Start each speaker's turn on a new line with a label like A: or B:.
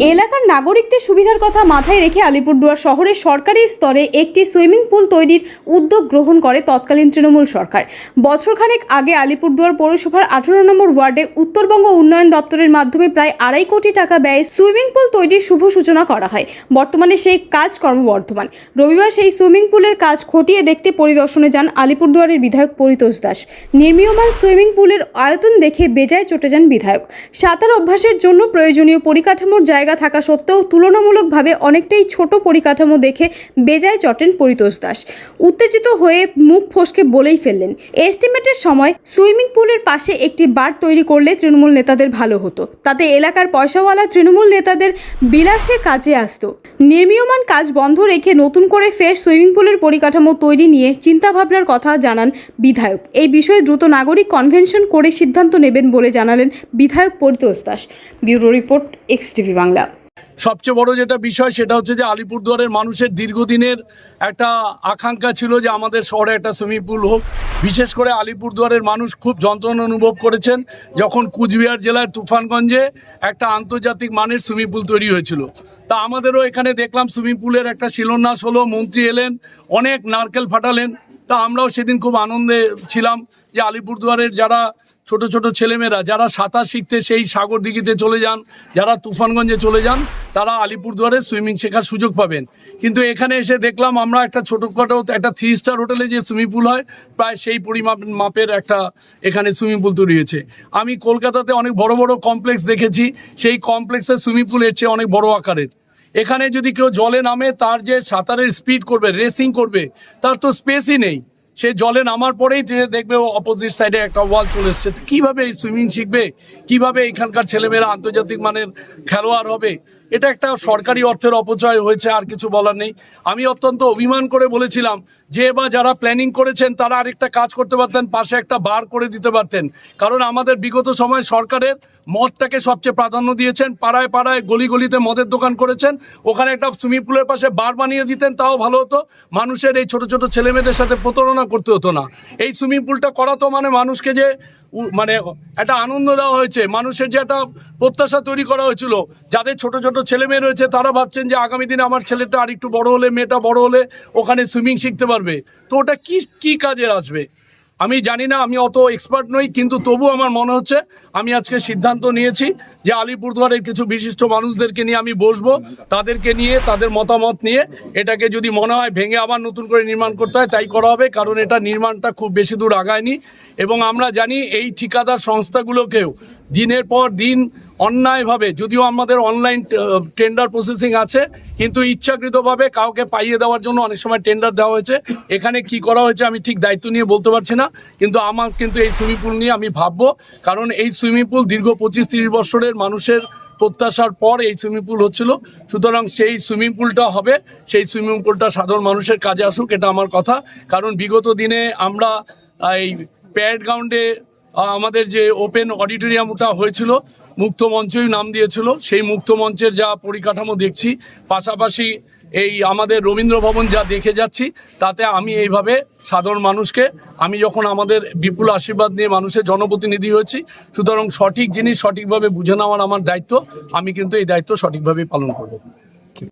A: এলাকার নাগরিকদের সুবিধার কথা মাথায় রেখে আলিপুরদুয়ার শহরের সরকারি স্তরে একটি সুইমিং পুল তৈরির উদ্যোগ গ্রহণ করে তৎকালীন তৃণমূল সরকার। বছরখানেক আগে আলিপুরদুয়ার পৌরসভার 18 নম্বর ওয়ার্ডে উত্তরবঙ্গ উন্নয়ন দপ্তরের মাধ্যমে প্রায় 2.5 কোটি টাকা ব্যয়ে সুইমিং পুল তৈরির শুভ সূচনা করা হয়। বর্তমানে সেই কাজ ক্রমবর্ধমান। রবিবার সেই সুইমিং পুলের কাজ খতিয়ে দেখতে পরিদর্শনে যান আলিপুরদুয়ারের বিধায়ক পরিতোষ দাস। নির্মীয়মান সুইমিং পুলের আয়তন দেখে বেজায় চটে যান বিধায়ক। সাঁতার অভ্যাসের জন্য প্রয়োজনীয় পরিকাঠামোর জায়গা থাকা সত্ত্বেও তুলনামূলকভাবে অনেকটাই ছোট পরিকাঠামো দেখে বেজায় চটেন পরিতোষ দাস। উত্তেজিত হয়ে মুখ ফসকে বলেই ফেললেন, এস্টিমেটের সময় সুইমিং পুলের পাশে একটি বার তৈরি করলে তৃণমূল নেতাদের ভালো হতো, তাতে এলাকার পয়সাওয়ালা তৃণমূল নেতাদের বিলাসে কাজে আসতো। নির্মীয়মান কাজ বন্ধ রেখে নতুন করে ফের সুইমিং পুলের পরিকাঠামো তৈরি নিয়ে চিন্তাভাবনার কথা জানান বিধায়ক। এই বিষয়ে দ্রুত নাগরিক কনভেনশন করে সিদ্ধান্ত নেবেন বলে জানালেন বিধায়ক Paritosh Das. Bureau report, XTV Bangla.
B: সবচেয়ে বড় যেটা বিষয় সেটা হচ্ছে যে আলিপুরদুয়ারের মানুষের দীর্ঘদিনের একটা আকাঙ্ক্ষা ছিল যে আমাদের শহরে একটা সুইমিং পুল হোক। বিশেষ করে আলিপুরদুয়ারের মানুষ খুব যন্ত্রণা অনুভব করেছেন যখন কুচবিহার জেলার তুফানগঞ্জে একটা আন্তর্জাতিক মানের সুইমিং পুল তৈরি হয়েছিল। তা আমাদেরও এখানে দেখলাম সুইমিং পুলের একটা শিলান্যাস হলো, মন্ত্রী এলেন, অনেক নারকেল ফাটালেন। তা আমরাও সেদিন খুব আনন্দে ছিলাম যে আলিপুরদুয়ারের যারা ছোট ছোট ছেলেমেয়েরা যারা সাঁতার শিখতে সেই সাগর দিঘিতে চলে যান, যারা তুফানগঞ্জে চলে যান, তারা আলিপুরদুয়ারে সুইমিং শেখার সুযোগ পাবেন। কিন্তু এখানে এসে দেখলাম আমরা একটা ছোটোখাটো একটা 3 স্টার হোটেলে যে সুইমিং পুল হয় প্রায় সেই মাপের একটা এখানে সুইমিং পুল তৈরি হয়েছে। আমি কলকাতাতে অনেক বড় বড় কমপ্লেক্স দেখেছি, সেই কমপ্লেক্সের সুইমিং পুল এর চেয়ে অনেক বড় আকারের। এখানে যদি কেউ জলে নামে তার যে সাঁতারের স্পিড করবে, রেসিং করবে, তার তো স্পেসই নেই। সে জলে নামার পরেই দেখবে অপোজিট সাইডে একটা ওয়াল চলে এসছে। কীভাবে এই সুইমিং শিখবে, কিভাবে এখানকার ছেলেমেয়েরা আন্তর্জাতিক মানের খেলোয়াড় হবে? এটা একটা সরকারি অর্থের অপচয় হয়েছে, আর কিছু বলার নেই। আমি অত্যন্ত অভিমান করে বলেছিলাম যে বা যারা প্ল্যানিং করেছেন তারা আরেকটা কাজ করতে পারতেন, পাশে একটা বার করে দিতে পারতেন। কারণ আমাদের বিগত সময় সরকারের মদটাকে সবচেয়ে প্রাধান্য দিয়েছেন, পাড়ায় পাড়ায় গলি গলিতে মদের দোকান করেছেন, ওখানে একটা সুইমিং পুলের পাশে বার বানিয়ে দিতেন, তাও ভালো হতো। মানুষের এই ছোট ছোট ছেলেমেয়েদের সাথে প্রতারণা করতে হতো না। এই সুইমিং পুলটা করা তো মানে মানুষকে যে মানে একটা আনন্দ দেওয়া হয়েছে, মানুষের যে একটা প্রত্যাশা তৈরি করা হয়েছিল, যাদের ছোট ছোট ছেলে মেয়ে রয়েছে তারা ভাবছেন যে আগামী দিনে আমার ছেলেটা আর একটু বড় হলে, মেয়েটা বড় হলে ওখানে সুইমিং শিখতে পারবে। তো ওটা কি কাজে আসবে আমি জানি না, আমি অত এক্সপার্ট নই, কিন্তু তবু আমার মনে হচ্ছে আমি আজকে সিদ্ধান্ত নিয়েছি যে আলিপুরদুয়ারের কিছু বিশিষ্ট মানুষদেরকে নিয়ে আমি বসবো, তাদেরকে নিয়ে তাদের মতামত নিয়ে এটাকে যদি মনে হয় ভেঙে আবার নতুন করে নির্মাণ করতে হয় তাই করা হবে। কারণ এটা নির্মাণটা খুব বেশি দূর আগায়নি এবং আমরা জানি এই ঠিকাদার সংস্থাগুলোকেও দিনের পর দিন অন্যায়ভাবে, যদিও আমাদের অনলাইন টেন্ডার প্রসেসিং আছে, কিন্তু ইচ্ছাকৃতভাবে কাউকে পাইয়ে দেওয়ার জন্য অনেক সময় টেন্ডার দেওয়া হয়েছে। এখানে কি করা হয়েছে আমি ঠিক দায়িত্ব নিয়ে বলতে পারছি না, কিন্তু আমার কিন্তু এই সুইমিং পুল নিয়ে আমি ভাববো। কারণ এই সুইমিং পুল দীর্ঘ 25-30 বছরের মানুষের প্রত্যাশার পর এই সুইমিং পুল হচ্ছিল। সুতরাং সেই সুইমিং পুলটা হবে, সেই সুইমিং পুলটা সাধারণ মানুষের কাজে আসুক, এটা আমার কথা। কারণ বিগত দিনে আমরা এই প্যারেড গ্রাউন্ডে আমাদের যে ওপেন অডিটোরিয়ামটা হয়েছিল, মুক্ত মঞ্চই নাম দিয়েছিল, সেই মুক্ত মঞ্চের যা পরিকাঠামো দেখছি, পাশাপাশি এই আমাদের রবীন্দ্র ভবন যা দেখে যাচ্ছি, তাতে আমি এইভাবে সাধারণ মানুষকে, আমি যখন আমাদের বিপুল আশীর্বাদ নিয়ে মানুষের জনপ্রতিনিধি হয়েছি, সুতরাং সঠিক জিনিস সঠিকভাবে বুঝে নেওয়ার আমার দায়িত্ব, আমি কিন্তু এই দায়িত্ব সঠিকভাবে পালন করব।